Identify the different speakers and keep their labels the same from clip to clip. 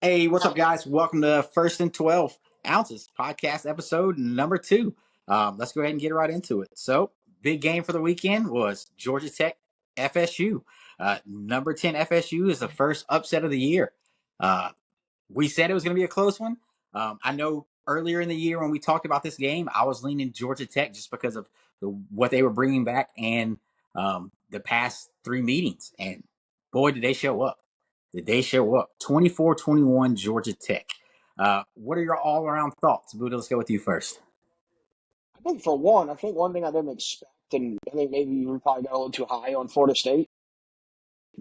Speaker 1: Hey, what's up, guys? Welcome to First and 12 Ounces podcast episode number 2. Let's go ahead and get right into it. So, big game for the weekend was Georgia Tech FSU. Number 10 FSU is the first upset of the year. We said it was going to be a close one. I know earlier in the year when we talked about this game, I was leaning Georgia Tech just because of what they were bringing back and the past 3 meetings. And boy, did they show up. Did they show up? 24-21 Georgia Tech. What are your all-around thoughts? Buddha, let's go with you first.
Speaker 2: I think one thing I didn't expect, and I think maybe we probably got a little too high on Florida State,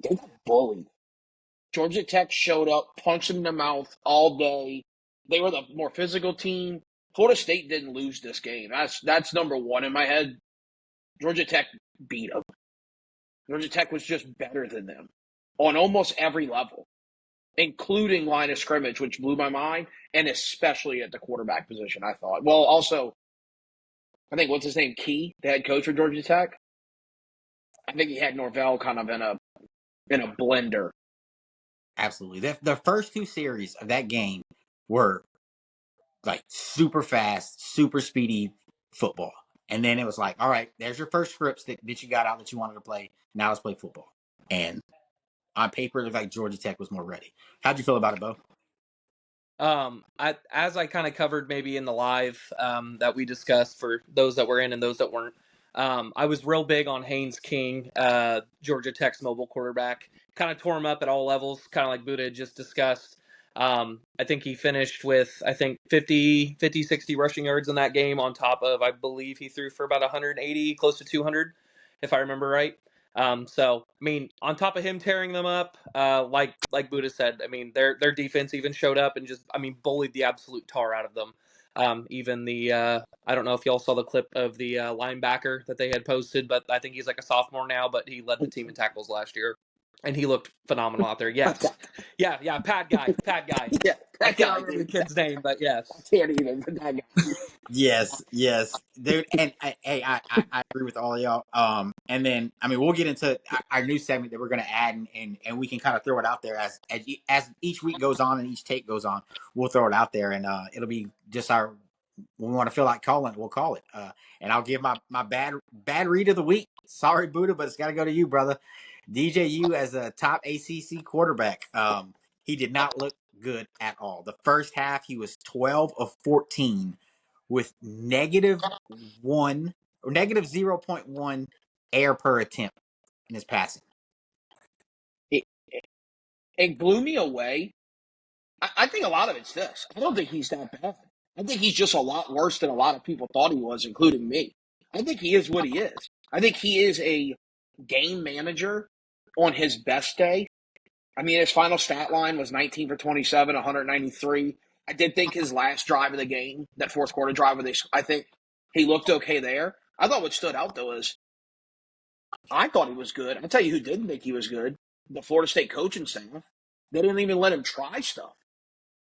Speaker 2: they got bullied. Georgia Tech showed up, punched them in the mouth all day. They were the more physical team. Florida State didn't lose this game. That's number one in my head. Georgia Tech beat them. Georgia Tech was just better than them on almost every level, including line of scrimmage, which blew my mind, and especially at the quarterback position, I thought. Well, also, I think what's his name, Key, the head coach for Georgia Tech. I think he had Norvell kind of in a blender.
Speaker 1: Absolutely. The first 2 series of that game were like super fast, super speedy football. And then it was like, all right, there's your first scripts that you got out that you wanted to play. Now let's play football. And on paper, it looked like Georgia Tech was more ready. How'd you feel about it, Bo?
Speaker 3: As I kind of covered maybe in the live that we discussed for those that were in and those that weren't, I was real big on Haynes King, Georgia Tech's mobile quarterback. Kind of tore him up at all levels, kind of like Buddha had just discussed. I think he finished with, 50, 60 rushing yards in that game on top of, I believe he threw for about 180, close to 200, if I remember right. So I mean, on top of him tearing them up, like Buddha said, I mean their defense even showed up and just bullied the absolute tar out of them. Even the I don't know if y'all saw the clip of the linebacker that they had posted, but I think he's like a sophomore now, but he led the team in tackles last year, and he looked phenomenal out there. Yes, yeah, Pat guy.
Speaker 2: Yeah,
Speaker 3: I
Speaker 2: that
Speaker 3: can't
Speaker 2: guy,
Speaker 3: remember the
Speaker 2: dude.
Speaker 3: kid's name, but yes.
Speaker 2: I can't even, but that guy.
Speaker 1: Yes, dude. And I agree with all of y'all. And then I mean we'll get into our new segment that we're going to add, and we can kind of throw it out there as each week goes on and each take goes on. We'll throw it out there, and it'll be just our when we want to feel like calling it, we'll call it. And I'll give my bad read of the week. Sorry, Buddha, but it's got to go to you, brother. DJU as a top ACC quarterback. He did not look good at all. The first half, he was 12 of 14 with -1 or -0.1 air per attempt in his passing.
Speaker 2: It blew me away. I think a lot of it's this. I don't think he's that bad. I think he's just a lot worse than a lot of people thought he was, including me. I think he is what he is. I think he is a game manager on his best day. I mean, his final stat line was 19 for 27, 193. I did think his last drive of the game, that fourth quarter drive, I think he looked okay there. I thought what stood out, though, is I thought he was good. I'll tell you who didn't think he was good. The Florida State coaching staff. They didn't even let him try stuff.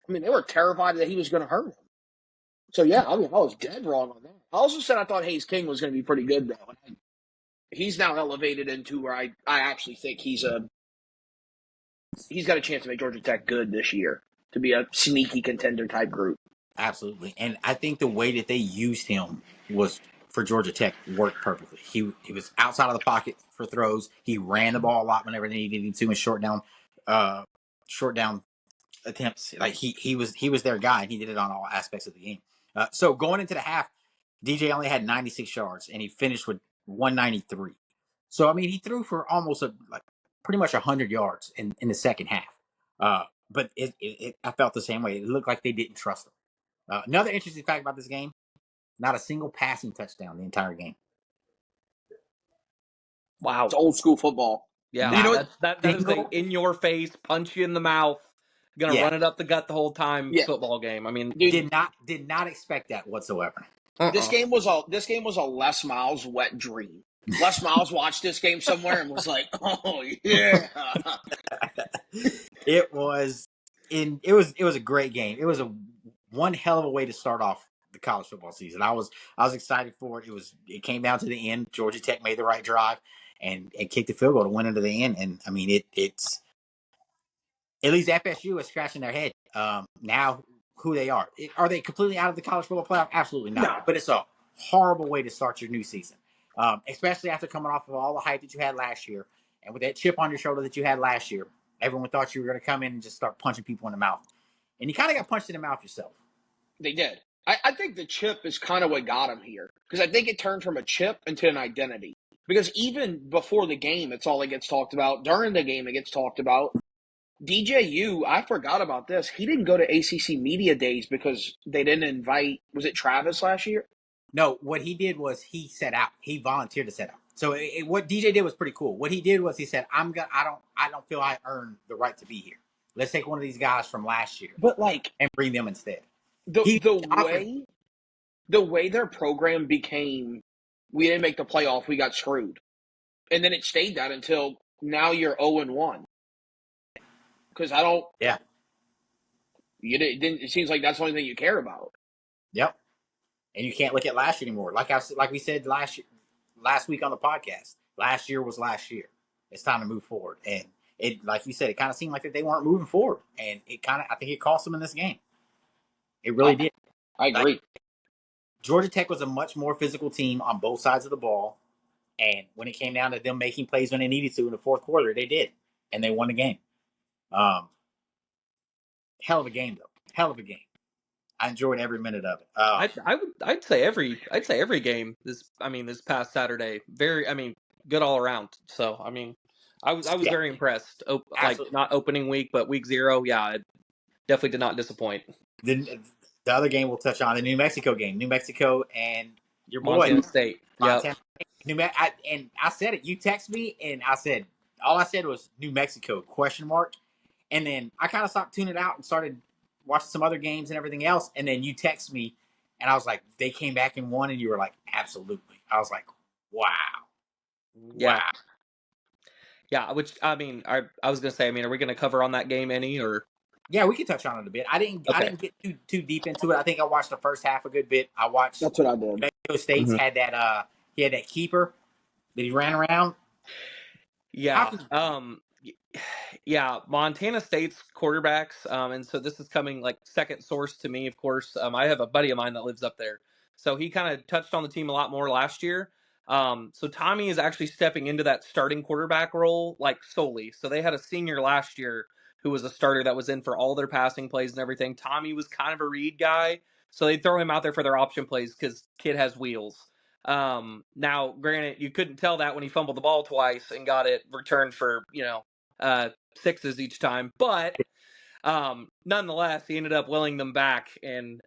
Speaker 2: I mean, they were terrified that he was going to hurt him. So, yeah, I mean, I was dead wrong on that. I also said I thought Hayes King was going to be pretty good, though. He's now elevated into where I actually think he's got a chance to make Georgia Tech good this year, to be a sneaky contender type group.
Speaker 1: Absolutely. And I think the way that they used him was for Georgia Tech worked perfectly. He was outside of the pocket for throws. He ran the ball a lot whenever they needed to in short down attempts. Like he was their guy, and he did it on all aspects of the game. So going into the half, DJ only had 96 yards, and he finished with 193. So I mean, he threw for almost pretty much 100 yards in the second half. But I felt the same way. It looked like they didn't trust him. Another interesting fact about this game: not a single passing touchdown the entire game.
Speaker 3: Wow.
Speaker 2: It's old school football.
Speaker 3: Yeah,
Speaker 2: You know
Speaker 1: Not
Speaker 2: what?
Speaker 3: that is a
Speaker 1: single.
Speaker 3: in your face, punch you in the mouth, gonna
Speaker 1: Yeah,
Speaker 3: run it up the gut the whole time
Speaker 2: Yeah,
Speaker 3: football game. I mean,
Speaker 2: dude,
Speaker 1: did not expect that whatsoever.
Speaker 2: this game was a Les Miles wet dream. Les Miles watched this game somewhere and was like, "Oh yeah."
Speaker 1: It was it was a great game. It was a one hell of a way to start off the college football season. I was excited for it. It came down to the end. Georgia Tech made the right drive and kicked the field goal to win into the end. And I mean it at least FSU is scratching their head now who they are. Are they completely out of the college football playoff? Absolutely not.
Speaker 2: No,
Speaker 1: But it's a horrible way to start your new season, especially after coming off of all the hype that you had last year and with that chip on your shoulder that you had last year. Everyone thought you were going to come in and just start punching people in the mouth. And you kind of got punched in the mouth yourself.
Speaker 2: they did. I think the chip is kind of what got him here because I think it turned from a chip into an identity. Because even before the game, it's all that gets talked about. During the game, it gets talked about. DJU, I forgot about this. He didn't go to ACC Media Days because they didn't invite, was it Travis last year?
Speaker 1: No, what he did was he set out. He volunteered to set out. So what DJ did was pretty cool. What he did was he said, I don't feel I earned the right to be here. Let's take one of these guys from last year
Speaker 2: But like
Speaker 1: and bring them instead."
Speaker 2: the
Speaker 1: He
Speaker 2: the
Speaker 1: offered.
Speaker 2: way the way their program became, we didn't make the playoff, we got screwed. And then it stayed that until now you're 0-1. Because I don't,
Speaker 1: Yeah.
Speaker 2: it seems like that's the only thing you care about.
Speaker 1: Yep. And you can't look at last year anymore. Like we said last week on the podcast. Last year was last year. It's time to move forward. And it, like you said, it kind of seemed like that they weren't moving forward, and I think it cost them in this game. It really did.
Speaker 2: I
Speaker 1: Like,
Speaker 2: agree.
Speaker 1: Georgia Tech was a much more physical team on both sides of the ball, and when it came down to them making plays when they needed to in the fourth quarter, they did, and they won the game. Hell of a game, though. Hell of a game. I enjoyed every minute of it.
Speaker 3: I'd say every game this past Saturday, good all around. So I was
Speaker 1: Yeah,
Speaker 3: very impressed. Like
Speaker 1: absolutely.
Speaker 3: not opening week, but week 0, yeah, it definitely did not disappoint.
Speaker 1: The other game we'll touch on, the New Mexico game. New Mexico and your boy,
Speaker 3: Montana State. Yep.
Speaker 1: Montana. I said it. You text me, and all I said was New Mexico, question mark. And then I kind of stopped tuning out and started watching some other games and everything else. And then you text me, and I was like, they came back and won, and you were like, absolutely. I was like, wow.
Speaker 3: Yeah.
Speaker 1: Wow.
Speaker 3: Yeah, which I was gonna say, are we gonna cover on that game any or
Speaker 1: Yeah, we can touch on it a bit. I
Speaker 3: okay.
Speaker 1: didn't get too deep into it. I think I watched the first half a good bit. I watched
Speaker 2: That's what I did.
Speaker 1: Mexico State's
Speaker 3: Mhm.
Speaker 1: had that he had that keeper that he ran around. How
Speaker 3: Yeah.
Speaker 1: could
Speaker 3: Yeah, Montana State's quarterbacks, and so this is coming like second source to me, of course. I have a buddy of mine that lives up there, so he kind of touched on the team a lot more last year. So Tommy is actually stepping into that starting quarterback role like solely. So they had a senior last year who was a starter that was in for all their passing plays and everything. Tommy was kind of a read guy, so they throw him out there for their option plays because kid has wheels. Now, granted, you couldn't tell that when he fumbled the ball twice and got it returned for sixes each time, but nonetheless, he ended up willing them back and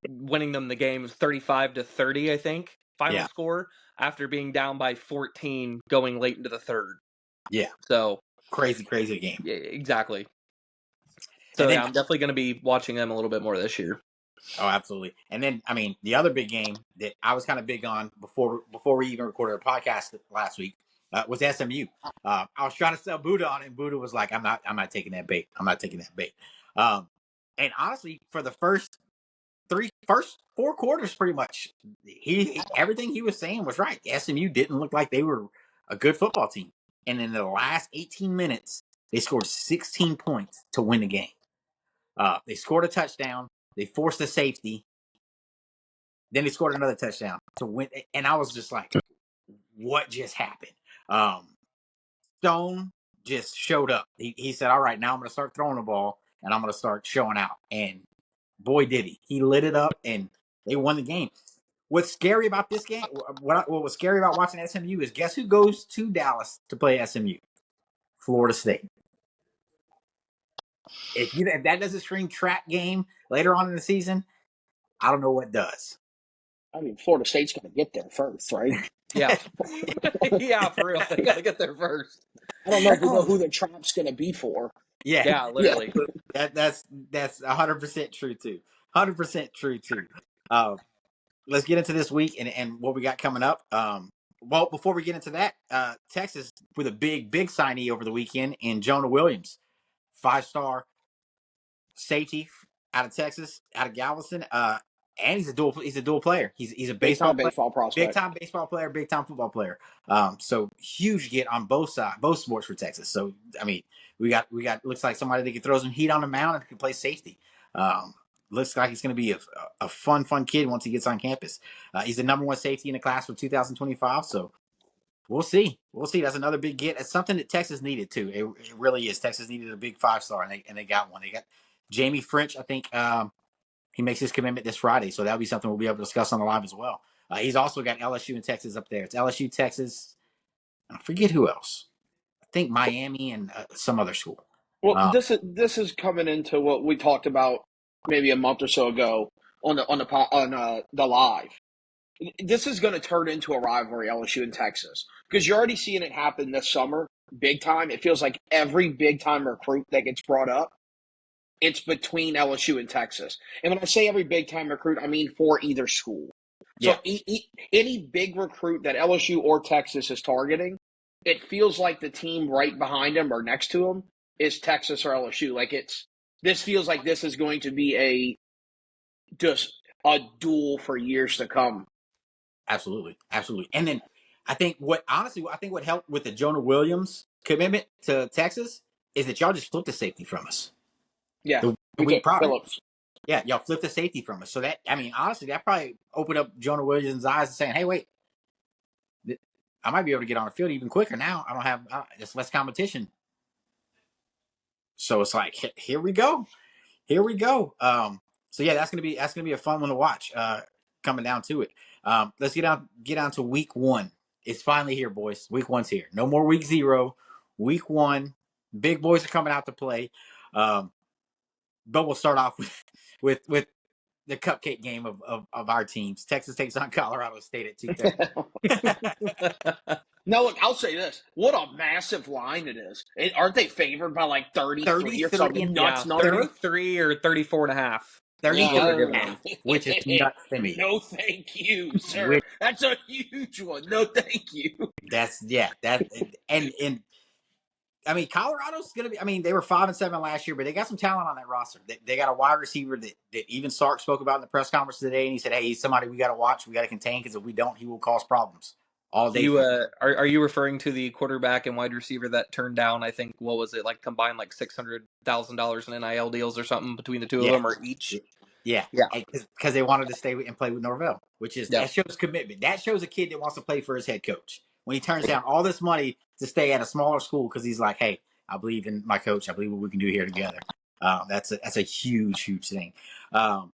Speaker 3: winning them the game. It was 35-30, I think, final
Speaker 1: Yeah.
Speaker 3: score after being down by 14 going late into the third.
Speaker 1: Yeah.
Speaker 3: So
Speaker 1: Crazy game.
Speaker 3: yeah, exactly. So
Speaker 1: And then
Speaker 3: yeah, I'm definitely going to be watching them a little bit more this year.
Speaker 1: oh, absolutely. And then the other big game that I was kind of big on before we even recorded our podcast last week was SMU. I was trying to sell Booda on it, and Booda was like, I'm not taking that bait. I'm not taking that bait. And honestly, for the first 4 quarters, pretty much, everything he was saying was right. SMU didn't look like they were a good football team, and in the last 18 minutes, they scored 16 points to win the game. They scored a touchdown. They forced a safety. Then they scored another touchdown to win. And I was just like, what just happened? Stone just showed up. He said, all right, now I'm going to start throwing the ball and I'm going to start showing out. And boy, did he. He lit it up and they won the game. What's scary about this game, what was scary about watching SMU is guess who goes to Dallas to play SMU? Florida State. If that doesn't scream trap game later on in the season, I don't know what does.
Speaker 2: I mean, Florida State's going to get there first, right?
Speaker 3: Yeah. Yeah, for real. They got to get there first.
Speaker 2: I don't know if we know who the trap's going to be for.
Speaker 1: Yeah,
Speaker 3: Yeah, literally.
Speaker 1: that's 100% true too. 100% true too. Let's get into this week and what we got coming up. Well, before we get into that, Texas with a big signee over the weekend in Jonah Williams, 5-star safety out of Texas, out of Galveston. and he's a dual player. He's a
Speaker 2: Big
Speaker 1: baseball
Speaker 2: time
Speaker 1: player,
Speaker 2: baseball
Speaker 1: big
Speaker 2: prospect.
Speaker 1: time baseball player, big time football player. So huge get on both sides, both sports for Texas. So I mean, we got looks like somebody that can throw some heat on the mound and can play safety. Looks like he's going to be a fun kid once he gets on campus. He's the number one safety in the class for 2025. So we'll see. We'll see. That's another big get. It's something that Texas needed too. It really is. Texas needed a big 5-star, and they got one. They got Jamie French, I think. He makes his commitment this Friday, so that'll be something we'll be able to discuss on the live as well. He's also got LSU and Texas up there. It's LSU, Texas. I forget who else. I think Miami and some other school.
Speaker 2: Well,
Speaker 1: Uh,
Speaker 2: this is coming into what we talked about maybe a month or so ago on the live. This is going to turn into a rivalry, LSU and Texas, because you're already seeing it happen this summer, big time. It feels like every big time recruit that gets brought up, it's between LSU and Texas. And when I say every big time recruit, I mean for either school.
Speaker 1: yeah,
Speaker 2: So any big recruit that LSU or Texas is targeting, it feels like the team right behind them or next to them is Texas or LSU. This feels like this is going to be just a duel for years to come.
Speaker 1: absolutely, absolutely. And then I think what helped with the Jonah Williams commitment to Texas is that y'all just flipped the safety from us.
Speaker 2: Yeah,
Speaker 1: The
Speaker 2: we
Speaker 1: week
Speaker 2: took
Speaker 1: prior.
Speaker 2: Phillips.
Speaker 1: Yeah, y'all flipped the safety from us. So that, I mean, honestly, that probably opened up Jonah Williams' eyes and saying, "Hey, wait, I might be able to get on the field even quicker now. I don't have there's less competition." So it's like, here we go, here we go. So yeah, that's gonna be a fun one to watch. Coming down to it, let's get on to week one. It's finally here, boys. Week one's here. No more week zero. Week one, big boys are coming out to play. Um, but we'll start off with the cupcake game of our teams. Texas takes on Colorado State at 2:30.
Speaker 2: No, look, I'll say this. What a massive line it is. Aren't they favored by like 33 or
Speaker 1: 33 and
Speaker 2: some nuts
Speaker 3: Yeah,
Speaker 2: number?
Speaker 3: 33 or 34 and a half
Speaker 2: Yeah,
Speaker 3: is what
Speaker 2: I
Speaker 1: 33
Speaker 3: they're
Speaker 2: don't
Speaker 3: giving
Speaker 1: and a
Speaker 3: them.
Speaker 1: half, which is
Speaker 2: know.
Speaker 1: nuts to me.
Speaker 2: No, thank you, sir.
Speaker 1: Which
Speaker 2: That's a huge one. No, thank you.
Speaker 1: that's yeah, that and I mean Colorado's gonna be. I mean they were 5-7 last year, but they got some talent on that roster. They got a wide receiver that even Sark spoke about in the press conference today, and he said, "Hey, he's somebody we got to watch, we got to contain because if we don't, he will cause problems all
Speaker 3: Do
Speaker 1: day
Speaker 3: you
Speaker 1: for."
Speaker 3: are you referring to the quarterback and wide receiver that turned down? I think what was it like combined like $600,000 in NIL deals or something between the two of
Speaker 1: Yeah,
Speaker 3: them or each?
Speaker 1: yeah,
Speaker 3: Yeah,
Speaker 1: because they wanted to stay and play with Norvell, which is
Speaker 3: yep.
Speaker 1: that shows commitment. That shows a kid that wants to play for his head coach when he turns down all this money to stay at a smaller school because he's like, "Hey, I believe in my coach. I believe what we can do here together." That's a huge thing. Um,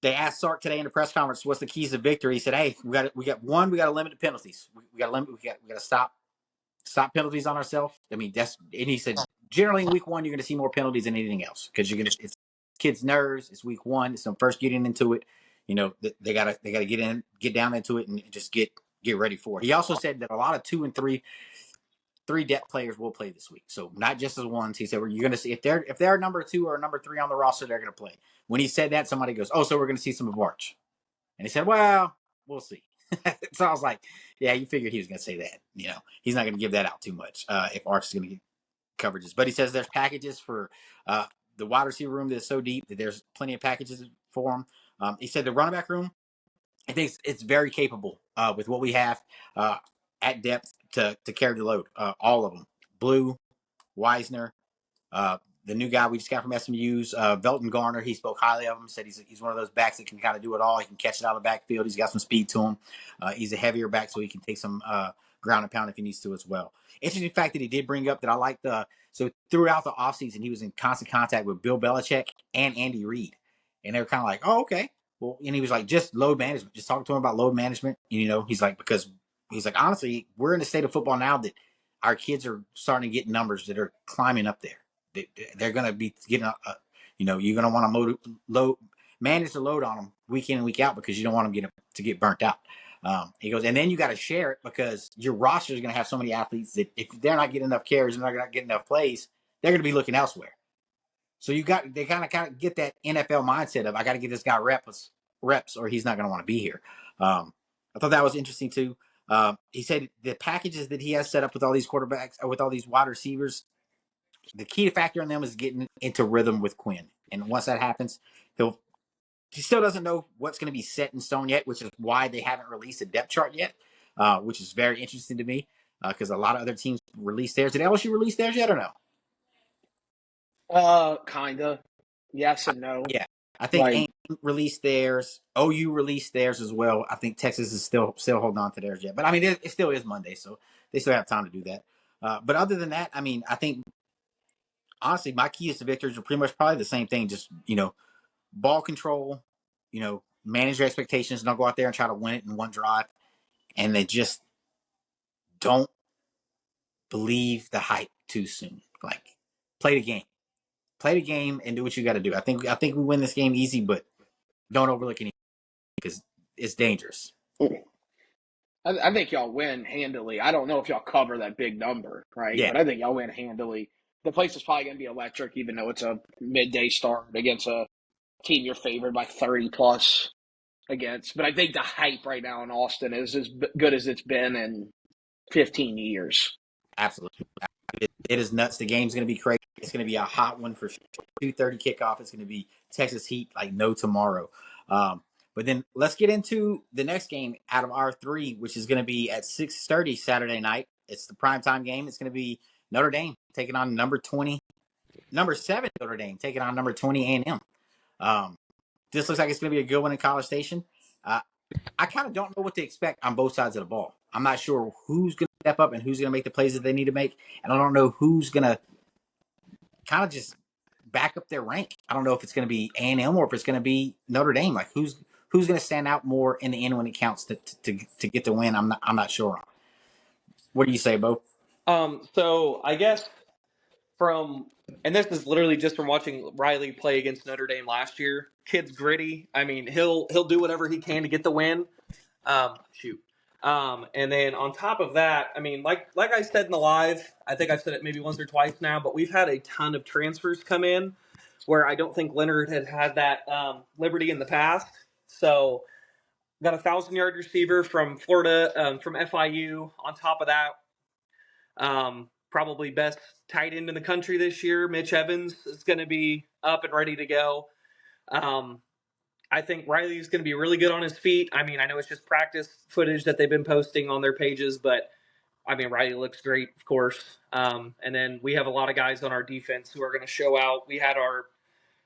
Speaker 1: they asked Sark today in the press conference, "What's the keys to victory?" He said, "Hey, we got one. We got to limit the penalties. We got to limit. We got to stop penalties on ourselves. I mean, and he said generally in week one you're going to see more penalties than anything else because you're going to it's kids' nerves. It's week one. It's them first getting into it. You know, they gotta get down into it, and just get ready for it. He also said that a lot of 2 and 3 depth players will play this week. So not just as ones. He said, "Well, you're going to see if they're number 2 or number 3 on the roster, they're going to play." When he said that, somebody goes, "Oh, so we're going to see some of Arch," and he said, "Well, we'll see." So I was like, "Yeah, you figured he was going to say that. You know, he's not going to give that out too much if Arch is going to get coverages." But he says there's packages for the wide receiver room that's so deep that there's plenty of packages for him. He said the running back room, I think it's very capable with what we have uh, at depth to carry the load. All of them, Blue, Wisner, uh, the new guy we just got from SMU's, Velton Garner. He spoke highly of him. Said he's one of those backs that can kind of do it all. He can catch it out of the backfield. He's got some speed to him. He's a heavier back, so he can take some ground and pound if he needs to as well. Interesting fact that he did bring up that I like so throughout the offseason, he was in constant contact with Bill Belichick and Andy Reid. And they were kind of like, "Oh, okay." Well, and he was like, just load management. Just talking to him about load management. You know, because he's like, honestly, we're in a state of football now that our kids are starting to get numbers that are climbing up there. They're going to be getting you're going to want to manage the load on them week in and week out because you don't want them to get burnt out. He goes, and then you got to share it because your roster is going to have so many athletes that if they're not getting enough carries and they're not getting enough plays, they're going to be looking elsewhere. So they kind of get that NFL mindset of I got to get this guy reps or he's not going to want to be here. I thought that was interesting too. He said the packages that he has set up with all these quarterbacks, with all these wide receivers, the key factor in them is getting into rhythm with Quinn. And once that happens, he'll he still doesn't know what's going to be set in stone yet, which is why they haven't released a depth chart yet, which is very interesting to me because a lot of other teams released theirs. Did LSU release theirs yet or no?
Speaker 2: Kinda. Yes and no.
Speaker 1: Yeah, I think
Speaker 2: Like,
Speaker 1: A&M released theirs. OU released theirs as well. I think Texas is still holding on to theirs yet, but I mean it still is Monday, so they still have time to do that. But other than that, I mean, I think honestly, my keys to victories are pretty much probably the same thing. Just ball control, manage your expectations. Don't go out there and try to win it in one drive, and they just don't believe the hype too soon. Like, play the game, and do what you got to do. I think we win this game easy, but don't overlook any because it's dangerous.
Speaker 2: I think y'all win handily. I don't know if y'all cover that big number, right?
Speaker 1: Yeah,
Speaker 2: But I think y'all win handily. The place is probably going to be electric, even though it's a midday start against a team you're favored by 30 plus against. But I think the hype right now in Austin is as good as it's been in 15 years.
Speaker 1: absolutely. It is nuts. The game's going to be crazy. It's going to be a hot one for sure. 2:30 kickoff. It's going to be Texas Heat like no tomorrow. But then let's get into the next game out of our three, which is going to be at 6:30 Saturday night. It's the primetime game. It's going to be Notre Dame taking on number 7 Notre Dame taking on number 20 A&M. This looks like it's going to be a good one in College Station. I kind of don't know what to expect on both sides of the ball. I'm not sure who's going to step up and who's going to make the plays that they need to make, and I don't know who's going to kind of just back up their rank. I don't know if it's going to be A&M or if it's going to be Notre Dame. Like who's going to stand out more in the end when it counts to get the win. I'm not sure. What do you say, Bo?
Speaker 3: So I guess from and this is literally just from watching Riley play against Notre Dame last year. Kid's gritty. I mean, he'll do whatever he can to get the win. Shoot. And then on top of that, I mean, like I said in the live, I think I've said it maybe once or twice now, but we've had a ton of transfers come in where I don't think Leonard had that liberty in the past. So got a 1,000-yard receiver from Florida, from FIU. On top of that, probably best tight end in the country this year, Mitch Evans is going to be up and ready to go. I think Riley's going to be really good on his feet. I mean, I know it's just practice footage that they've been posting on their pages, but I mean, Riley looks great, of course. And then we have a lot of guys on our defense who are going to show out. We had our,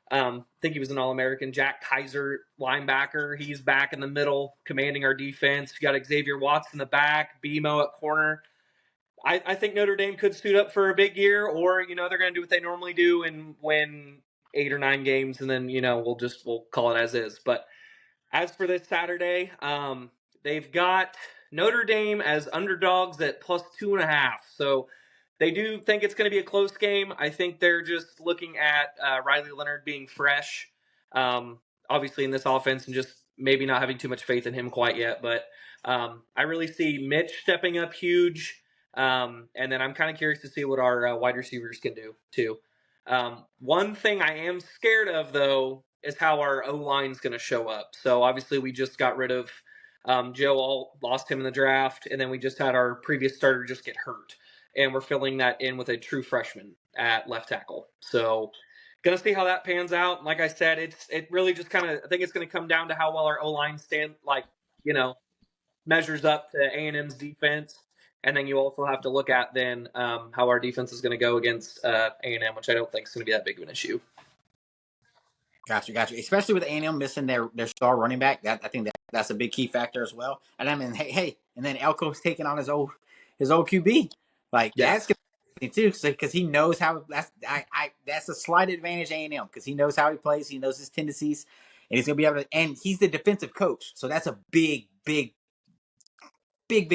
Speaker 3: I think he was an All-American, Jack Kaiser, linebacker. He's back in the middle, commanding our defense. We got Xavier Watts in the back, BMO at corner. I think Notre Dame could suit up for a big year, or they're going to do what they normally do and win 8 or 9 games, and then we'll call it as is. But as for this Saturday, they've got Notre Dame as underdogs at +2.5. So they do think it's going to be a close game. I think they're just looking at Riley Leonard being fresh, obviously in this offense, and just maybe not having too much faith in him quite yet. But I really see Mitch stepping up huge. And then I'm kind of curious to see what our wide receivers can do too. One thing I am scared of, though, is how our O-line is going to show up. So obviously we just got rid of Joe, lost him in the draft, and then we just had our previous starter just get hurt. And we're filling that in with a true freshman at left tackle. So going to see how that pans out. Like I said, it really just kind of, I think it's going to come down to how well our O-line measures up to A&M's defense. And then you also have to look at then how our defense is going to go against A&M, which I don't think is going to be that big of an issue.
Speaker 1: Gotcha. Especially with A&M missing their star running back, I think that's a big key factor as well. And I mean, hey, and then Elko's taking on his old QB. Like that's
Speaker 3: Yes.
Speaker 1: good too, because he knows how. That's a slight advantage A&M because he knows how he plays, he knows his tendencies, and he's gonna be able to. And he's the defensive coach, so that's a big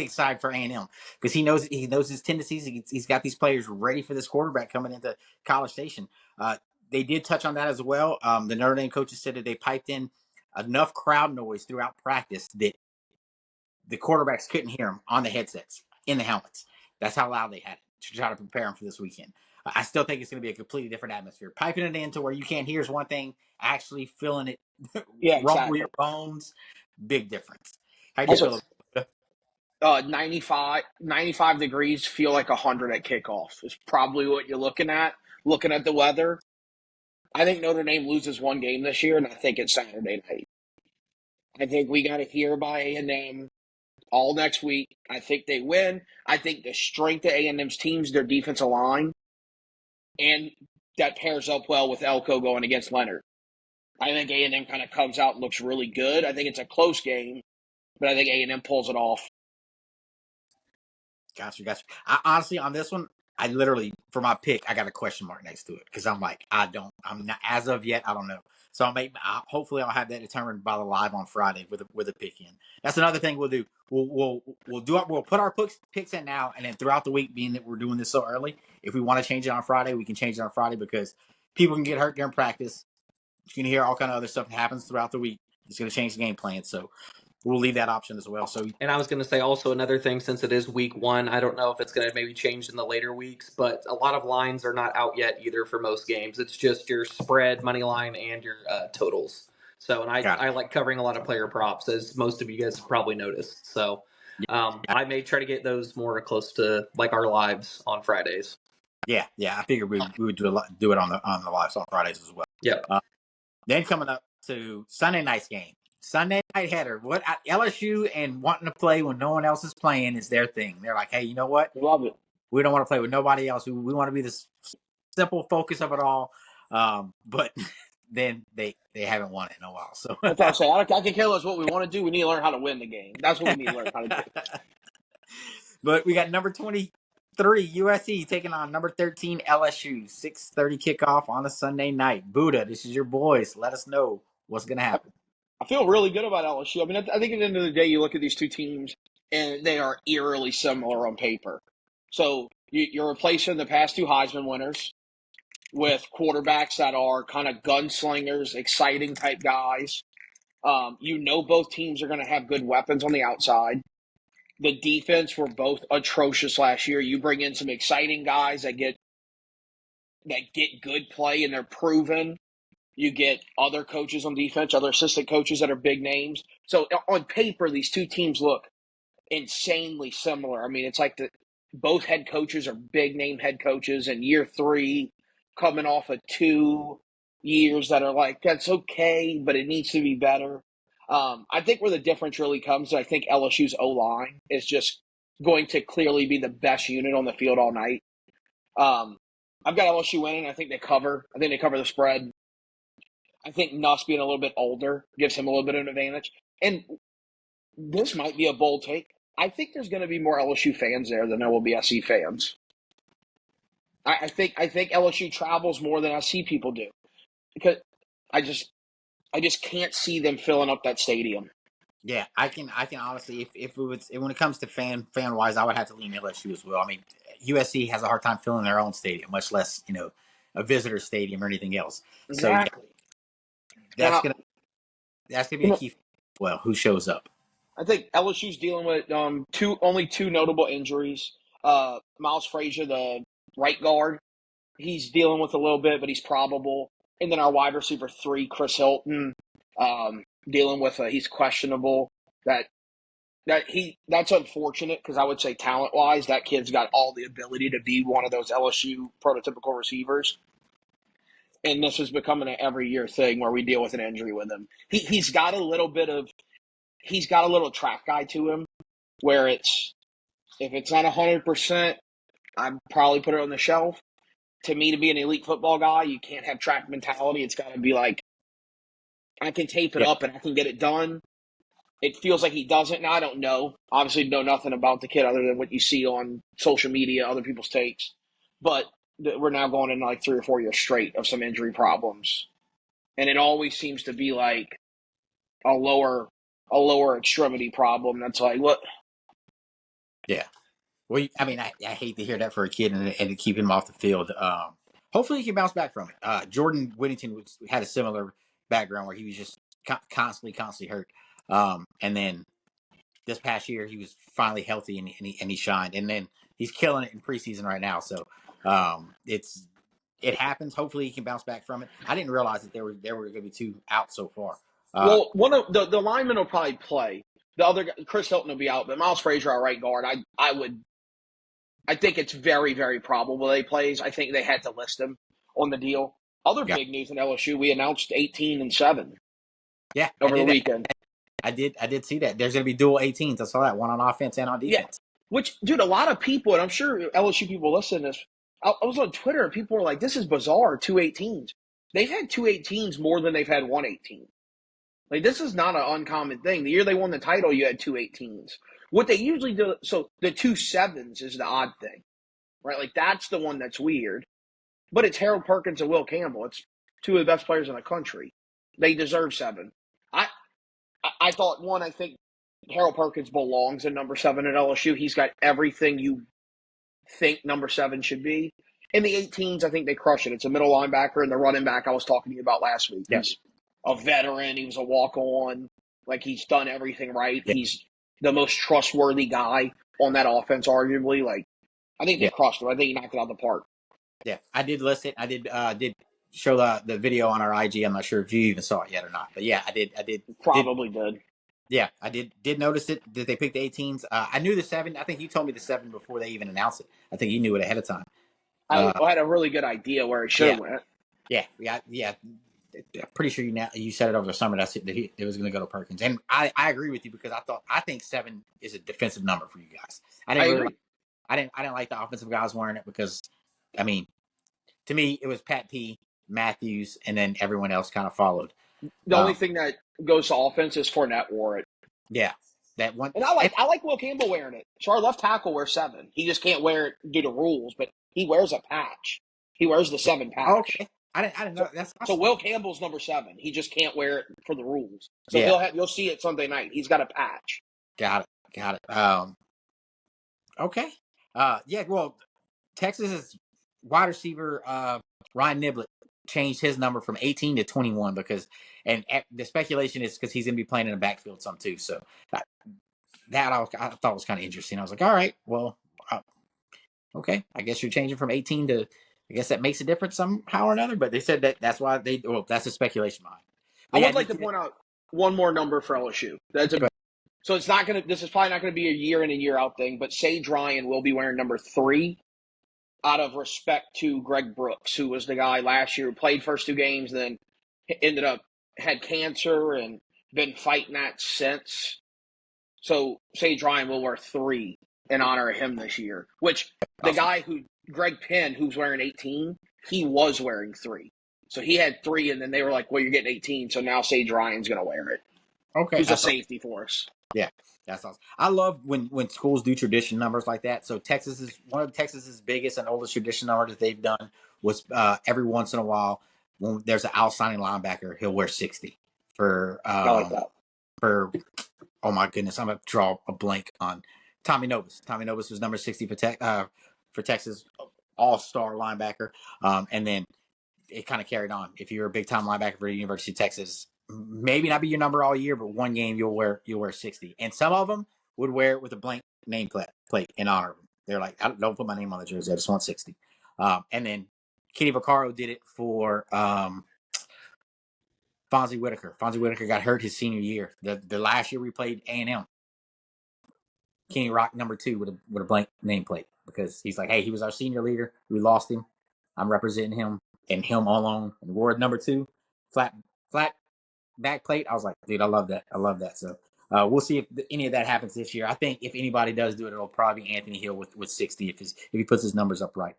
Speaker 1: side for A&M because he knows his tendencies. He's got these players ready for this quarterback coming into College Station. They did touch on that as well. The Notre Dame coaches said that they piped in enough crowd noise throughout practice that the quarterbacks couldn't hear them on the headsets, in the helmets. That's how loud they had it to try to prepare them for this weekend. I still think it's going to be a completely different atmosphere. Piping it in to where you can't hear is one thing. Actually feeling it
Speaker 2: Yeah,
Speaker 1: rumble
Speaker 2: exactly.
Speaker 1: your bones, big difference. How do you
Speaker 2: Also,
Speaker 1: feel about it?
Speaker 2: 95 degrees feel like 100 at kickoff is probably what you're looking at the weather. I think Notre Dame loses one game this year, and I think it's Saturday night. I think we got to hear by A&M all next week. I think they win. I think the strength of A&M's teams, their defensive line, and that pairs up well with Elko going against Leonard. I think A&M kind of comes out and looks really good. I think it's a close game, but I think A&M pulls it off.
Speaker 1: Gotcha. Honestly, on this one, I literally, for my pick, I got a question mark next to it because I'm like, I'm not, as of yet, I don't know. So hopefully I'll have that determined by the live on Friday with a pick in. That's another thing we'll do. We'll put our picks in now, and then throughout the week, being that we're doing this so early, if we want to change it on Friday, we can change it on Friday because people can get hurt during practice. You can hear all kind of other stuff that happens throughout the week. It's going to change the game plan. So we'll leave that option as well. So,
Speaker 3: And I was going to say also another thing, since it is week 1, I don't know if it's going to maybe change in the later weeks, but a lot of lines are not out yet either for most games. It's just your spread, money line, and your totals. So, and I like covering a lot of player props, as most of you guys have probably noticed. So, I may try to get those more close to like our lives on Fridays.
Speaker 1: yeah. I figured we would do it on the lives on Fridays as well.
Speaker 3: Yep.
Speaker 1: Then coming up to Sunday night's game, Sunday night header. What LSU and wanting to play when no one else is playing is their thing. They're like, hey, you know what?
Speaker 2: Love it.
Speaker 1: We don't want to play with nobody else. We want to be the simple focus of it all. But then they haven't won it in a while. So
Speaker 2: That's what I say. I can care less what we want to do. We need to learn how to win the game. That's what we need to learn how to do.
Speaker 1: But we got number 23 USC taking on number 13 LSU. 6:30 kickoff on a Sunday night. Booda, this is your boys. Let us know what's gonna happen.
Speaker 2: I feel really good about LSU. I mean, I think at the end of the day, you look at these two teams, and they are eerily similar on paper. So you're replacing the past two Heisman winners with quarterbacks that are kind of gunslingers, exciting type guys. Both teams are going to have good weapons on the outside. The defense were both atrocious last year. You bring in some exciting guys that get good play and they're proven. You get other coaches on defense, other assistant coaches that are big names. So on paper, these two teams look insanely similar. I mean, it's like both head coaches are big name head coaches, and year 3 coming off of 2 years that are like, that's okay, but it needs to be better. I think where the difference really comes, I think LSU's O-line is just going to clearly be the best unit on the field all night. I've got LSU winning. I think they cover. I think they cover the spread. I think Nuss being a little bit older gives him a little bit of an advantage. And this might be a bold take. I think there's going to be more LSU fans there than there will be SC fans. I think LSU travels more than SC people do, because I just can't see them filling up that stadium.
Speaker 1: Yeah, I can honestly, if it was, when it comes to fan wise, I would have to lean LSU as well. I mean, USC has a hard time filling their own stadium, much less a visitor stadium or anything else. So yeah,
Speaker 2: Exactly.
Speaker 1: that's
Speaker 2: Now,
Speaker 1: gonna be a key. Well, who shows up?
Speaker 2: I think LSU's dealing with only two notable injuries. Miles Frazier, the right guard, he's dealing with a little bit, but he's probable. And then our wide receiver 3, Chris Hilton, dealing with he's questionable. That's unfortunate, because I would say talent wise, that kid's got all the ability to be one of those LSU prototypical receivers. And this is becoming an every year thing where we deal with an injury with him. He's got a little track guy to him, where if it's not 100%, I'd probably put it on the shelf. To me, to be an elite football guy, you can't have track mentality. It's got to be like, I can tape it up and I can get it done. It feels like he doesn't. Now, I don't know. Obviously, know nothing about the kid other than what you see on social media, other people's takes. But we're now going in like 3 or 4 years straight of some injury problems. And it always seems to be like a lower extremity problem. That's like, what?
Speaker 1: Yeah. Well, I mean, I hate to hear that for a kid and to keep him off the field. Hopefully he can bounce back from it. Jordan Whittington had a similar background where he was just constantly hurt. And then this past year he was finally healthy and he shined. And then he's killing it in preseason right now. So it happens. Hopefully he can bounce back from it. I didn't realize that there were going to be 2 out so far.
Speaker 2: Well, one of the linemen will probably play. The other guy, Chris Hilton, will be out, but Miles Frazier, our right guard, I think it's very, very probable that he plays. I think they had to list him on the deal. Other
Speaker 1: Yeah,
Speaker 2: big news in LSU, we announced 18-7
Speaker 1: yeah, I
Speaker 2: over the
Speaker 1: did.
Speaker 2: weekend.
Speaker 1: I did see that. There's going to be dual 18s. I saw that one on offense and on
Speaker 2: Yeah,
Speaker 1: defense.
Speaker 2: which, dude, a lot of people, and I'm sure LSU people listen to this. I was on Twitter and people were like, "This is bizarre." 2 18s. They've had 2 18s more than they've had 1 18. Like this is not an uncommon thing. The year they won the title, you had 2 18s. What they usually do, so the 2 7s is the odd thing, right? Like that's the one that's weird. But it's Harold Perkins and Will Campbell. It's two of the best players in the country. They deserve 7. I I thought one. I think Harold Perkins belongs in number 7 at LSU. He's got everything you think number 7 should be. In the 18s, I think they crush it. It's a middle linebacker and the running back I was talking to you about last week.
Speaker 1: Yeah,
Speaker 2: He's a veteran. He was a walk on. Like he's done everything right.
Speaker 1: yeah,
Speaker 2: He's the most trustworthy guy on that offense, arguably. Like I think they
Speaker 1: yeah,
Speaker 2: crushed him. I think he knocked it out of the park.
Speaker 1: yeah. I did list it. I did show the video on our IG. I'm not sure if you even saw it yet or not, but yeah, I did.
Speaker 2: Probably did.
Speaker 1: Yeah, I did notice it that they picked the 18s. I knew the 7. I think you told me the 7 before they even announced it. I think you knew it ahead of time.
Speaker 2: I had a really good idea where it should
Speaker 1: Yeah,
Speaker 2: have went.
Speaker 1: yeah. I'm pretty sure you said it over the summer that it was going to go to Perkins, and I agree with you because I think 7 is a defensive number for you guys. I
Speaker 2: I
Speaker 1: didn't really
Speaker 2: agree.
Speaker 1: I didn't like the offensive guys wearing it because I mean to me it was Pat P, Matthews, and then everyone else kind of followed.
Speaker 2: The only
Speaker 1: Um,
Speaker 2: thing that goes to offense is Fournette wore it.
Speaker 1: yeah, that one.
Speaker 2: And I like Will Campbell wearing it. So our left tackle wears 7. He just can't wear it due to rules, but he wears a patch. He wears the 7 patch.
Speaker 1: Okay, I didn't know
Speaker 2: So
Speaker 1: that's
Speaker 2: so
Speaker 1: awesome.
Speaker 2: Will Campbell's number 7. He just can't wear it for the rules. So
Speaker 1: Yeah,
Speaker 2: you'll see it Sunday night. He's got a patch.
Speaker 1: got it. Okay. Yeah. Well, Texas's wide receiver Ryan Niblett changed his number from 18 to 21 because, and the speculation is because he's going to be playing in the backfield some too. So that, I thought was kind of interesting. I was like, all right, well, uh, okay, I guess you're changing from 18 to. I guess that makes a difference somehow or another. But they said that's why they. Well, that's the speculation behind.
Speaker 2: I
Speaker 1: But yeah,
Speaker 2: would
Speaker 1: did you
Speaker 2: like to
Speaker 1: see that?
Speaker 2: point out one more number for LSU. That's a so it's not gonna. This is probably not gonna be a year in and year out thing. But Sage Ryan will be wearing number 3 out of respect to Greg Brooks, who was the guy last year who played first 2 games, then ended up had cancer and been fighting that since. So Sage Ryan will wear 3 in honor of him this year. Which the
Speaker 1: Awesome.
Speaker 2: guy who Greg Penn, who's wearing 18, he was wearing 3. So he had 3, and then they were like, "Well, you're getting 18, so now Sage Ryan's going to wear it."
Speaker 1: Okay,
Speaker 2: Who's a
Speaker 1: that's
Speaker 2: safety for us?
Speaker 1: yeah, that's awesome. I love when schools do tradition numbers like that. So Texas is one of Texas's biggest and oldest tradition numbers that they've done was every once in a while when there's an outstanding linebacker, he'll wear 60 for
Speaker 2: I like that.
Speaker 1: for oh my goodness, I'm gonna draw a blank on Tommy Novus. Tommy Novus was number 60 for Texas all-star linebacker. And then it kind of carried on. If you're a big time linebacker for the University of Texas, maybe not be your number all year, but one game you'll wear 60. And some of them would wear it with a blank name plate in honor of them. They're like, don't put my name on the jersey. I just want 60. And then Kenny Vaccaro did it for Fonzie Whitaker. Fonzie Whitaker got hurt his senior year. The last year we played A&M, Kenny Rock number 2 with a blank nameplate because he's like, hey, he was our senior leader. We lost him. I'm representing him and him alone. And Ward number 2, flat flat back plate. I was like, dude, I love that. I love that. So we'll see if any of that happens this year. I think if anybody does do it, it'll probably be Anthony Hill with 60 if he puts his numbers up right.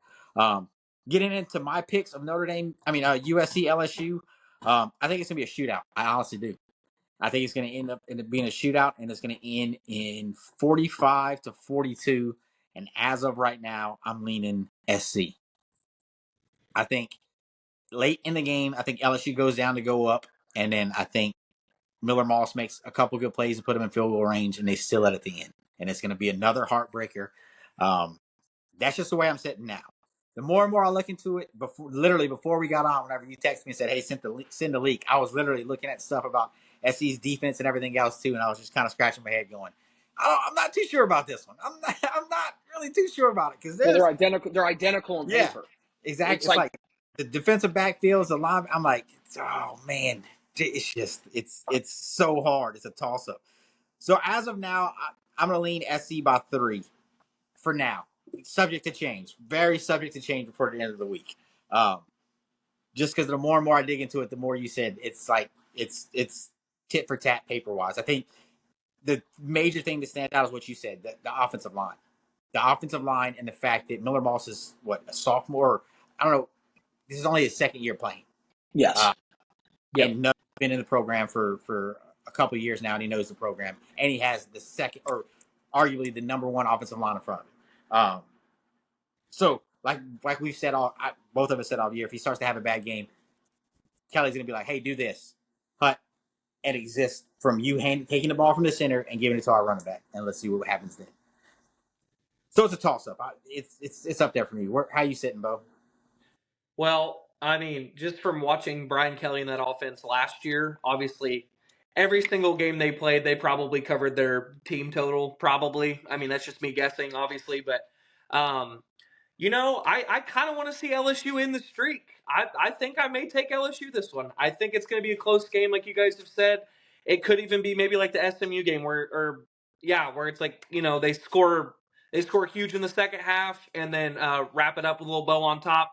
Speaker 1: Getting into my picks of Notre Dame, USC LSU. I think it's gonna be a shootout. I honestly do. I think it's going to end up being a shootout, and it's going to end in 45-42. And as of right now, I'm leaning SC. I think late in the game, I think LSU goes down to go up, and then I think Miller Moss makes a couple good plays to put them in field goal range, and they still it at the end. And it's going to be another heartbreaker. Um, that's just the way I'm sitting now. The more and more I look into it, before we got on, whenever you texted me and said, "Hey, send the leak," I was literally looking at stuff about SC's defense and everything else too, and I was just kind of scratching my head, going, I'm not too sure about this one. I'm not really too sure about it because
Speaker 2: Yeah, they're
Speaker 1: there's
Speaker 2: identical. They're identical on
Speaker 1: yeah,
Speaker 2: paper.
Speaker 1: exactly.
Speaker 2: It's
Speaker 1: It's
Speaker 2: like
Speaker 1: like the defensive backfields, the line. I'm like, oh man, it's just it's so hard. It's a toss up. So as of now, I'm gonna lean SC by 3 for now. Subject to change. Very subject to change before the end of the week. Um, just because the more and more I dig into it, the more you said it's like it's tit for tat paper wise. I think the major thing that stands out is what you said, the offensive line. The offensive line and the fact that Miller Moss is what, a sophomore? I don't know. This is only his second year playing.
Speaker 2: Yes.
Speaker 3: Yep.
Speaker 1: And no, been in the program for a couple of years now, and he knows the program, and he has the second, or arguably the number one offensive line in front of him. So like we've said both of us said all year, if he starts to have a bad game, Kelly's gonna be like, "Hey, do this, cut and exist from you taking the ball from the center and giving it to our running back, and let's see what happens then." So it's a toss up. It's up there for me. How you sitting, Bo?
Speaker 3: Well, I mean, just from watching Brian Kelly in that offense last year, obviously every single game they played, they probably covered their team total. Probably. I mean, that's just me guessing, obviously, but um, I kind of want to see LSU in the streak. I think I may take LSU this one. I think it's going to be a close game, like you guys have said. It could even be maybe like the SMU game where it's like they score huge in the second half and then wrap it up with a little bow on top,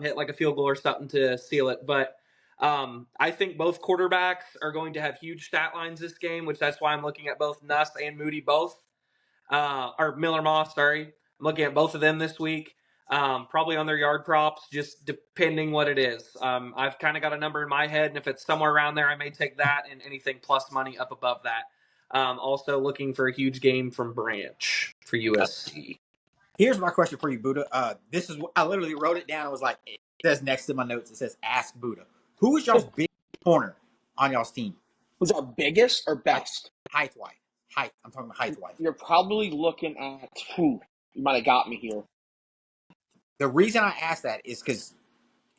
Speaker 3: hit like a field goal or something to seal it. But I think both quarterbacks are going to have huge stat lines this game, which that's why I'm looking at both Nuss and Moody both or Miller Moss, sorry. I'm looking at both of them this week. Probably on their yard props, just depending what it is. I've kind of got a number in my head, and if it's somewhere around there, I may take that and anything plus money up above that. Also looking for a huge game from Branch for USC.
Speaker 1: Here's my question for you, Buddha. This is I literally wrote it down. It was like it says next to my notes. It says "Ask Buddha." Who is y'all's big corner on y'all's team?
Speaker 2: Was our biggest or
Speaker 1: Like
Speaker 2: best?
Speaker 1: height wise, height. I'm talking about height wise.
Speaker 2: You're probably looking at. You might have got me here.
Speaker 1: The reason I asked that is because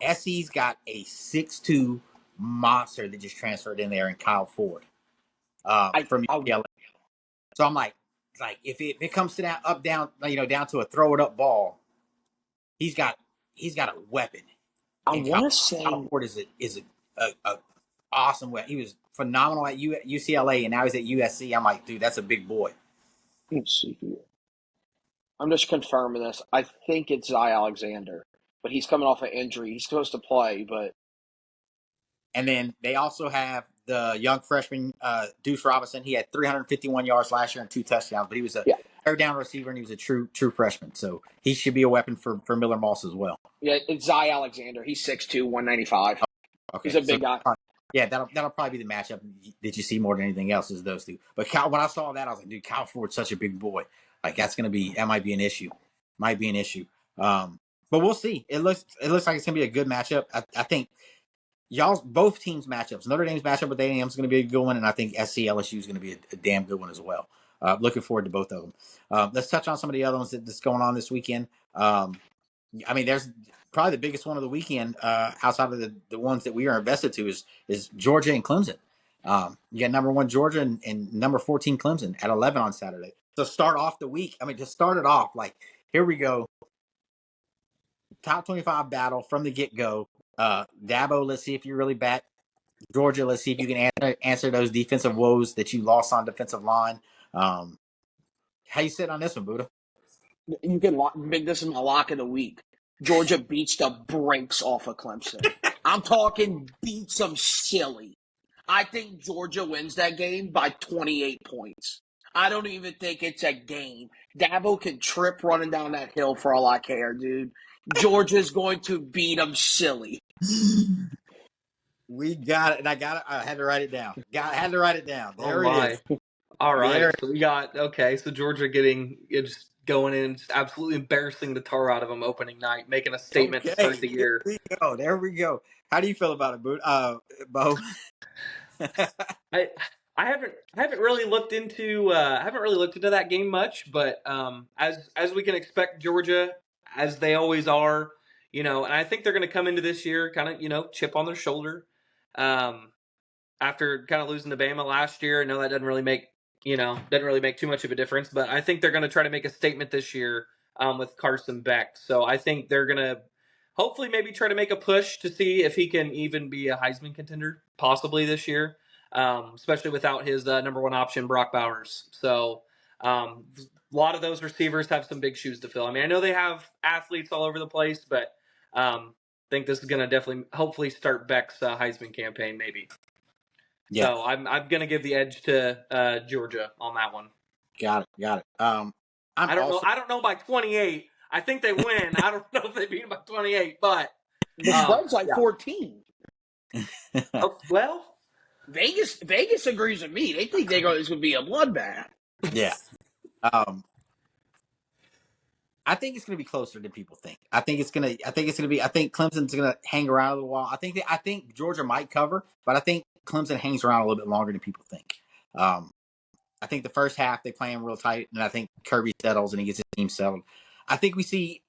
Speaker 1: SC's got a 6'2" monster that just transferred in there, in Kyle Ford
Speaker 2: I,
Speaker 1: from
Speaker 2: I
Speaker 1: UCLA. So I'm like if it comes to that up down, down to a throw it up ball, he's got a weapon.
Speaker 2: I
Speaker 1: And
Speaker 2: want to
Speaker 1: Kyle
Speaker 2: say
Speaker 1: Ford is a awesome weapon. He was phenomenal at UCLA, and now he's at USC. I'm like, dude, that's a big boy.
Speaker 2: let's see here. I'm just confirming this. I think it's Zy Alexander, but he's coming off an injury. He's supposed to play, but
Speaker 1: And then they also have the young freshman Deuce Robinson. He had 351 yards last year and 2 touchdowns, but he was a
Speaker 2: yeah,
Speaker 1: third down receiver and he was a true freshman. So he should be a weapon for Miller Moss as well.
Speaker 2: yeah, it's Zy Alexander. He's 6'2", 195.
Speaker 1: Okay,
Speaker 2: He's a
Speaker 1: so
Speaker 2: big guy.
Speaker 1: yeah, that'll probably be the matchup that you see more than anything else is those two. But when I saw that, I was like, dude, Kyle Ford's such a big boy. Like that might be an issue. Might be an issue. But we'll see. It looks like it's gonna be a good matchup. I think y'all's both teams matchups. Notre Dame's matchup with A&M is going to be a good one, and I think SC LSU is going to be a damn good one as well. Looking forward to both of them. Let's touch on some of the other ones that's going on this weekend. I mean, there's probably the biggest one of the weekend outside of the ones that we are invested to is Georgia and Clemson. You got number 1 Georgia and number 14 Clemson at 11 on Saturday. So start off the week. I mean, to start it off, like here we go. Top 25 battle from the get go. Dabo, let's see if you really back Georgia. Let's see if you can answer those defensive woes that you lost on defensive line. How you sit on this one, Buddha?
Speaker 2: You can make this is my lock of the week. Georgia beats the brakes off of Clemson. I'm talking beats them silly. I think Georgia wins that game by 28 points. I don't even think it's a game. Dabo can trip running down that hill for all I care, dude. Georgia's going to beat them silly.
Speaker 1: We got it, and I had to write it down. Had to write it down. There
Speaker 3: Oh
Speaker 1: it
Speaker 3: my!
Speaker 1: is.
Speaker 3: All right,
Speaker 1: There.
Speaker 3: so we got so Georgia just going in, just absolutely embarrassing the tar out of them opening night, making a statement to start
Speaker 1: Okay.
Speaker 3: the year.
Speaker 1: There we go. How do you feel about it, Bo?
Speaker 3: I I haven't really looked into that game much, but as we can expect, Georgia, as they always are, and I think they're going to come into this year kind of chip on their shoulder, um, after kind of losing to Bama last year. I know that doesn't really make too much of a difference, but I think they're going to try to make a statement this year with Carson Beck. So I think they're going to hopefully maybe try to make a push to see if he can even be a Heisman contender possibly this year, especially without his number 1 option, Brock Bowers. So a lot of those receivers have some big shoes to fill. I mean, I know they have athletes all over the place, but think this is going to definitely, hopefully, start Beck's Heisman campaign, maybe.
Speaker 1: Yeah,
Speaker 3: So I'm going to give the edge to Georgia on that one.
Speaker 1: got it. I'm
Speaker 3: I don't know.
Speaker 1: also
Speaker 3: I don't know by 28. I think they win. I don't know if they beat them by 28, but
Speaker 2: The spread's like
Speaker 1: yeah.
Speaker 2: 14.
Speaker 3: oh, well,
Speaker 2: Vegas agrees with me. They think this would be a bloodbath.
Speaker 1: Yeah. Um, I think it's going to be closer than people think. I think it's going to. I think it's going to be. I think Clemson's going to hang around a little while. I think Georgia might cover, but I think Clemson hangs around a little bit longer than people think. Um, I think the first half they play him real tight, and I think Kirby settles and he gets his team settled. I think we see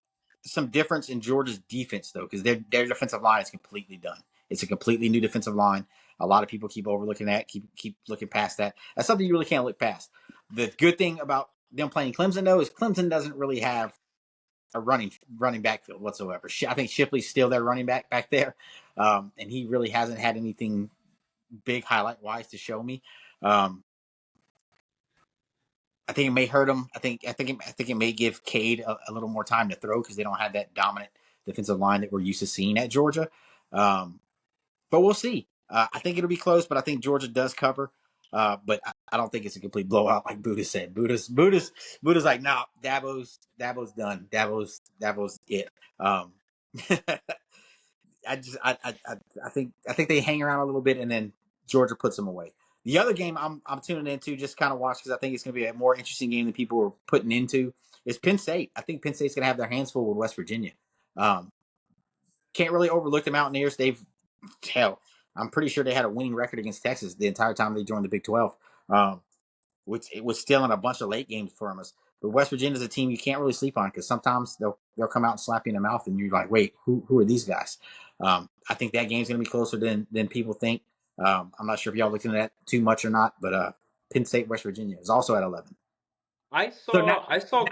Speaker 1: some difference in Georgia's defense though, because their defensive line is completely done. It's a completely new defensive line. A lot of people keep overlooking that, keep looking past that. That's something you really can't look past. The good thing about them playing Clemson though is Clemson doesn't really have a running backfield whatsoever. I think Shipley's still their running back there, and he really hasn't had anything big highlight wise to show me. Um, I think it may hurt him. I think it may give Cade a little more time to throw because they don't have that dominant defensive line that we're used to seeing at Georgia. But we'll see. I think it'll be close, but I think Georgia does cover. But I don't think it's a complete blowout like Buddha said. Buddha's like, no, Dabo's done. Dabo's it. Um, I think they hang around a little bit and then Georgia puts them away. The other game I'm tuning into just kind of watch because I think it's going to be a more interesting game than people are putting into is Penn State. I think Penn State's going to have their hands full with West Virginia. Um, can't really overlook the Mountaineers. Hell, I'm pretty sure they had a winning record against Texas the entire time they joined the Big 12, which it was still in a bunch of late games for us. But West Virginia's a team you can't really sleep on because sometimes they'll come out and slap you in the mouth, and you're like, wait, who are these guys? I think that game's going to be closer than people think. I'm not sure if y'all looking at that too much or not, but Penn State, West Virginia is also at 11.
Speaker 3: I
Speaker 1: So now,
Speaker 3: saw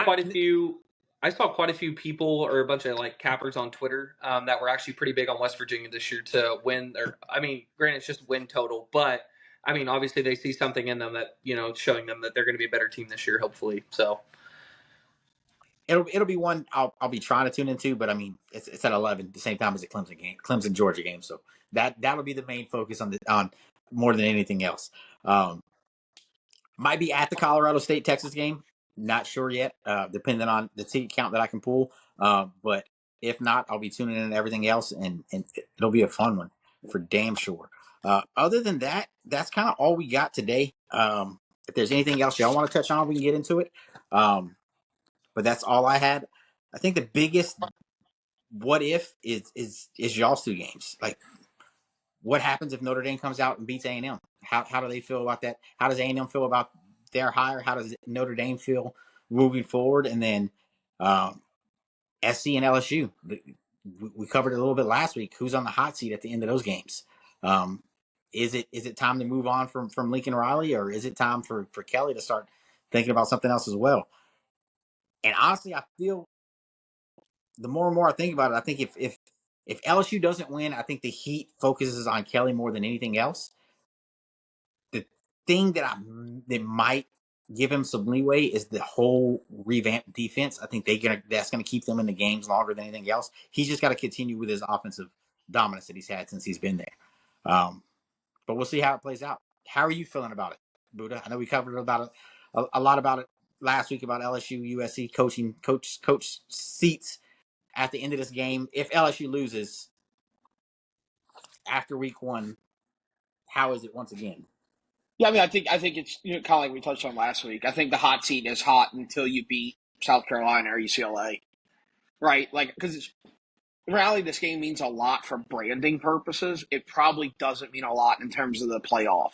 Speaker 3: I saw quite a few people or a bunch of like cappers on Twitter that were actually pretty big on West Virginia this year to win. Or I mean, granted, it's just win total, but I mean, obviously they see something in them that showing them that they're going to be a better team this year, hopefully. So
Speaker 1: it'll be one I'll be trying to tune into, but I mean it's at 11 the same time as the Clemson Georgia game, so that'll be the main focus on more than anything else. Might be at the Colorado State Texas game, not sure yet, depending on the ticket count that I can pull. But if not, I'll be tuning in to everything else, and it'll be a fun one for damn sure. Other than that, that's kind of all we got today. If there's anything else y'all want to touch on, we can get into it. But that's all I had. I think the biggest what if is y'all's two games. Like, what happens if Notre Dame comes out and beats A&M? How do they feel about that? How does A&M feel about their hire? How does Notre Dame feel moving forward? And then SC and LSU. We covered it a little bit last week. Who's on the hot seat at the end of those games? Um, is it time to move on from Lincoln Riley, or is it time for Kelly to start thinking about something else as well? And honestly, I feel the more and more I think about it, I think if LSU doesn't win, I think the heat focuses on Kelly more than anything else. The thing that might give him some leeway is the whole revamped defense. I think that's gonna keep them in the games longer than anything else. He's just got to continue with his offensive dominance that he's had since he's been there. But we'll see how it plays out. How are you feeling about it, Buddha? I know we covered about a lot about it last week about LSU USC coach seats at the end of this game. If LSU loses after week one, how is it once again?
Speaker 2: Yeah, I mean, I think it's kind of like we touched on last week. I think the hot seat is hot until you beat South Carolina or UCLA, right? Like, because in reality, this game means a lot for branding purposes. It probably doesn't mean a lot in terms of the playoff,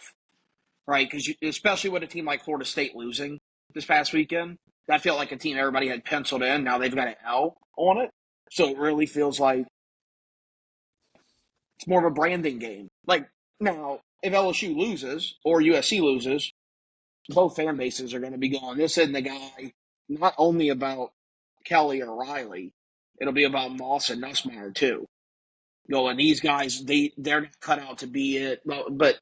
Speaker 2: right? Because especially with a team like Florida State losing this past weekend, that felt like a team everybody had penciled in. Now they've got an L on it, so it really feels like it's more of a branding game. Like now, if LSU loses or USC loses, both fan bases are going to be going, this isn't the guy, not only about Kelly or Riley, it'll be about Moss and Nussmeier too. Going, these guys, they're not cut out to be it. But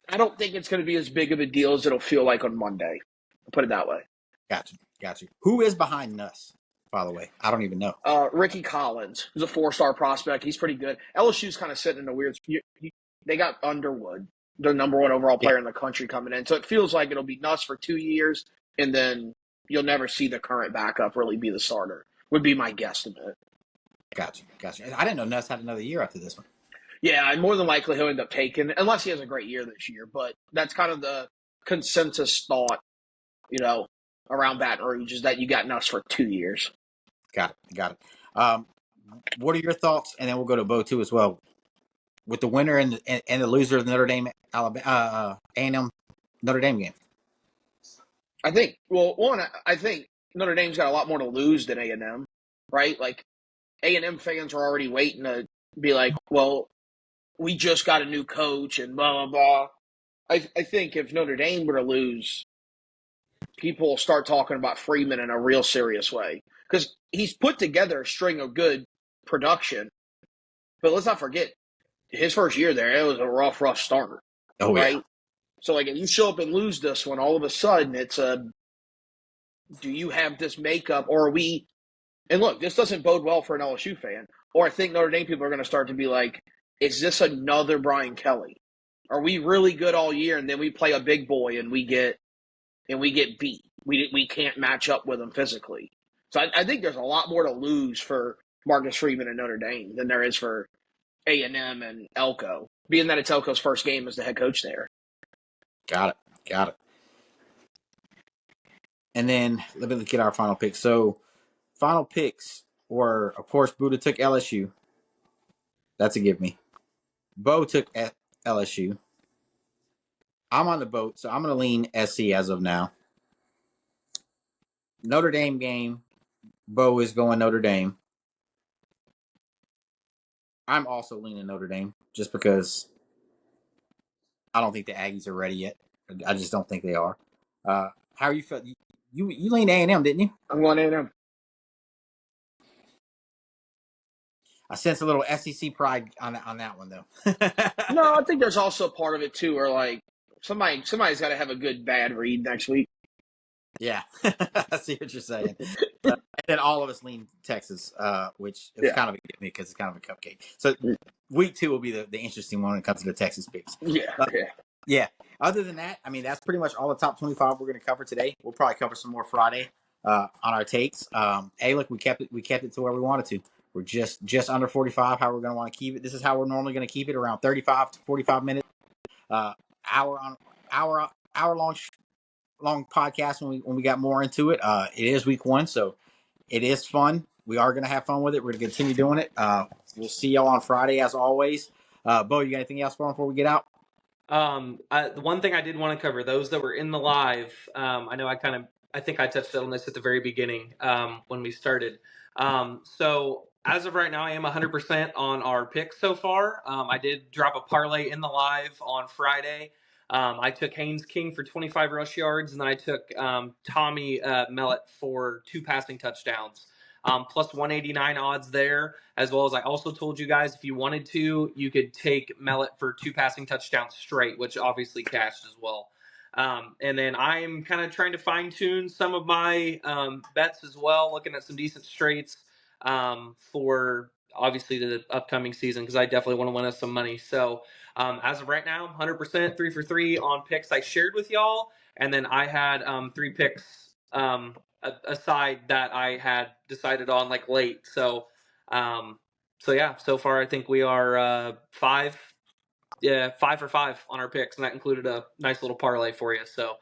Speaker 2: I don't think it's going to be as big of a deal as it'll feel like on Monday. I'll put it that way.
Speaker 1: Got you. Who is behind Nuss? by the way? I don't even know.
Speaker 2: Ricky Collins, who's a 4-star prospect. He's pretty good. LSU's kind of sitting in a weird. They got Underwood, the number 1 overall
Speaker 1: Yeah,
Speaker 2: player in the country, coming in. So it feels like it'll be nuts for 2 years, and then you'll never see the current backup really be the starter. Would be my guesstimate.
Speaker 1: gotcha. I didn't know Nuss had another year after this one.
Speaker 2: Yeah, and more than likely he'll end up taking, unless he has a great year this year. But that's kind of the consensus thought, around Baton Rouge is that you got Nuss for 2 years.
Speaker 1: Got it. Um, what are your thoughts? And then we'll go to Bo too as well. With the winner and the loser of the Notre Dame Alabama A&M Notre Dame game.
Speaker 2: I think. Well, I think Notre Dame's got a lot more to lose than A&M, right? Like A&M fans are already waiting to be like, well, we just got a new coach and blah blah blah. I think if Notre Dame were to lose, people will start talking about Freeman in a real serious way because he's put together a string of good production. But let's not forget his first year there; it was a rough start,
Speaker 1: Oh yeah,
Speaker 2: right? So like, if you show up and lose this one, all of a sudden it's a, do you have this makeup, or are we? And look, this doesn't bode well for an LSU fan. Or I think Notre Dame people are going to start to be like, is this another Brian Kelly? Are we really good all year and then we play a big boy and we get beat? We can't match up with them physically. So I think there's a lot more to lose for Marcus Freeman and Notre Dame than there is for A&M and Elko, being that it's Elko's first game as the head coach there.
Speaker 1: got it. And then let me get our final picks. So final picks were, of course, Booda took LSU. That's a give me. Bo took LSU. I'm on the boat, so I'm going to lean SC as of now. Notre Dame game, Bo is going Notre Dame. I'm also leaning Notre Dame just because I don't think the Aggies are ready yet. I just don't think they are. How are you feel? You leaned A&M, didn't you?
Speaker 2: I'm going A&M.
Speaker 1: I sense a little SEC pride on that one though.
Speaker 2: No, I think there's also part of it too, where like somebody's got to have a good bad read next week.
Speaker 1: Yeah, I see what you're saying. And then all of us lean Texas, which is kind of a give me because it's kind of a cupcake. So week 2 will be the interesting one when it comes to the Texas picks.
Speaker 2: Yeah.
Speaker 1: Yeah. Other than that, I mean, that's pretty much all the top 25 we're going to cover today. We'll probably cover some more Friday on our takes. Hey, look, we kept it to where we wanted to. We're just under 45. How we're going to want to keep it. This is how we're normally going to keep it, around 35 to 45 minutes. Hour long podcast when we got more into it. It is week 1, so it is fun. We are going to have fun with it. We're going to continue doing it. We'll see y'all on Friday as always. Bo, you got anything else for them before we get out?
Speaker 3: The one thing I did want to cover, those that were in the live, I know I think I touched on this at the very beginning when we started. So as of right now, I am 100% on our picks so far. I did drop a parlay in the live on Friday. I took Haynes King for 25 rush yards, and then I took Tommy Mellett for 2 passing touchdowns. Plus 189 odds there, as well as I also told you guys if you wanted to, you could take Mellett for 2 passing touchdowns straight, which obviously cashed as well. And then I'm kind of trying to fine tune some of my bets as well, looking at some decent straights for obviously the upcoming season because I definitely want to win us some money. So as of right now, 100% 3 for 3 on picks I shared with y'all, and then I had 3 picks aside that I had decided on like late. So yeah, so far I think we are 5 for 5 on our picks, and that included a nice little parlay for you. So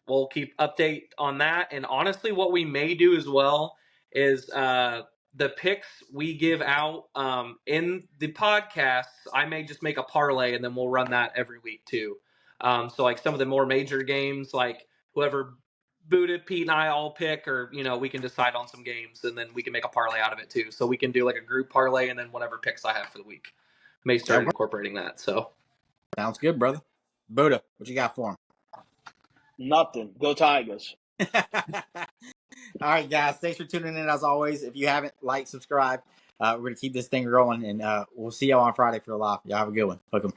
Speaker 3: we'll keep update on that. And honestly, what we may do as well is the picks we give out in the podcasts, I may just make a parlay and then we'll run that every week too. So like some of the more major games, like whoever Booda, Pete, and I all pick, or we can decide on some games and then we can make a parlay out of it too. So we can do like a group parlay and then whatever picks I have for the week. May start incorporating that. So
Speaker 1: sounds good, brother. Buddha, what you got for him?
Speaker 2: Nothing. Go Tigers.
Speaker 1: All right, guys. Thanks for tuning in as always. If you haven't, subscribe. We're going to keep this thing rolling, and we'll see y'all on Friday for the live. Y'all have a good one. Hook 'em.